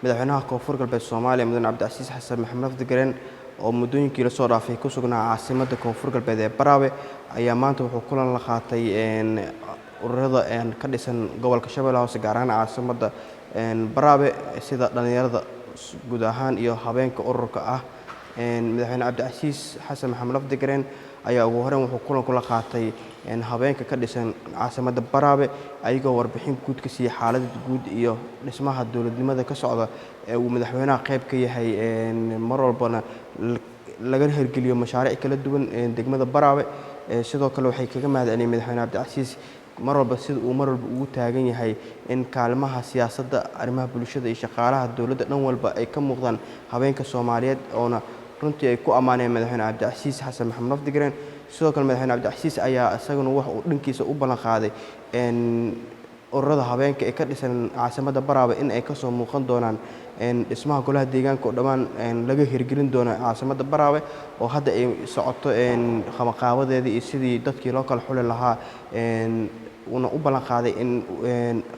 madaxweynaha koonfur galbeed Soomaaliya Mudane Cabdicasiis Xasan Maxamed Lafdigareen oo muddooyinkii la soo dhaafay ku sugnaa caasimadda koonfur galbeed ee Baraawe ayaa maanta wuxuu kulan la qaatay ururada ka dhisan gobolka Shabeellaha Hoose gaar ahaan caasimadda Baraawe sida dhalinyarada guud ahaan iyo habeenka ururka ah madaxweyne Cabdicasiis Xasan Maxamed Lafdigareen ayaa ugu horreyn wuxuu kulan kula qaatay habeenka ka dhisan caasimadda Baraawe ayagoo warbixin guud ka siiyay xaaladda guud iyo dhismaha dawladnimada ka socda ee uu madaxweynaha qayb ka yahay mar walbana laga hirgeliyo mashaariic kala duwan degmada Baraawe sidoo kale waxay kaga mahadceliyeen madaxweyne Cabdicasiis mar walba sida uu mar walba ugu taagan yahay in kaalmaha siyaasadda arrimaha bulshada iyo shaqaalaha dawladda dhan walba ay ka muuqdaan habeenka Soomaaliyeed oona runtii ay ku amaaneen madaxweyne Cabdicasiis Xasan Maxamed Lafdigareen sidoo kale madaxweyne Cabdicasiis ayaa isaguna wax uu dhankiisa u ballan qaaday ururada habeenka ee ka dhisan caasimadda Baraawe in ay ka soo muuqan doonaan dhismaha golaha deegaanka oo dhammaan laga hirgelin doono caasimadda Baraawe oo hadda ay socoto qabanqaabadeeda iyo sidii dadkii loo kala xuli lahaa una u ballan qaaday in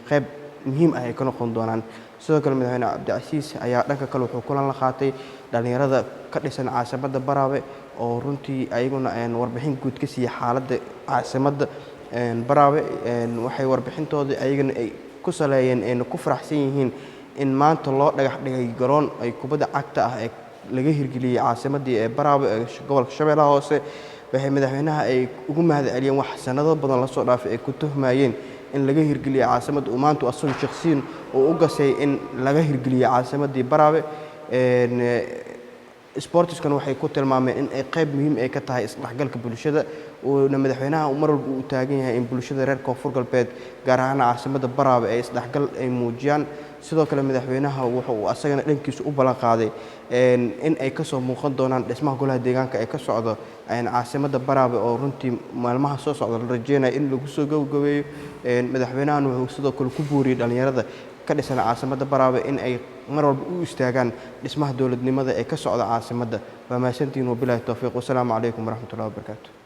qayb muhiim ah ay ka noqon doonaan sidoo kale madaxweyne Cabdicasiis ayaa dhanka kale wuxuu kulan la qaatay dhalinyarada ka dhisan caasimadda Baraawe oo runtii ayaguna warbixin guud ka siiyay xaaladda caasimadda Baraawe waxay warbixintooda ayagana ay ku saleeyeen ku faraxsan yihiin in maanta loo dhagax dhigay garoon ay kubadda cagta ah ee laga hirgeliyay caasimaddii ee Baraawe ee gobolka Shabeellaha Hoose waxay madaxweynaha ay ugu mahadceliyeen wax sanado badan la soo dhaafay ay ku tuhmayeen in laga hirgeliyo caasimadda uu maanta asagu shakhsiyan oo u gasay in laga hirgeliyo caasimaddii Baraawe sportskan waxay ku tilmaameen in ay qayb muhiim ah ka tahay isdhexgalka bulshada oo madaxweynaha mar walba uu taagan yahay in bulshada reer koonfur galbeed gaar ahaan caasimadda Baraawe ay isdhexgal ay muujiyaan sidoo kale madaxweynaha wuxuu asagana dhankiisa u ballan qaaday in ay ka soo muuqan doonaan dhismaha golaha deegaanka ee ka socdo caasimadda Baraawe oo runtii maalmaha soo socda la rajeynayo in lagu soo gabagabeeyo madaxweynahan wuxuu sidoo kale ku booriyay dhalinyarada ka dhisan caasimadda Baraawe in ay mar walba u istaagaan dhismaha dawladnimada ee ka socda caasimadda waa mahadsantihiin wabilaahi tawfiiq wasalaamu calaykum waraxmatullahi wabarakaatuh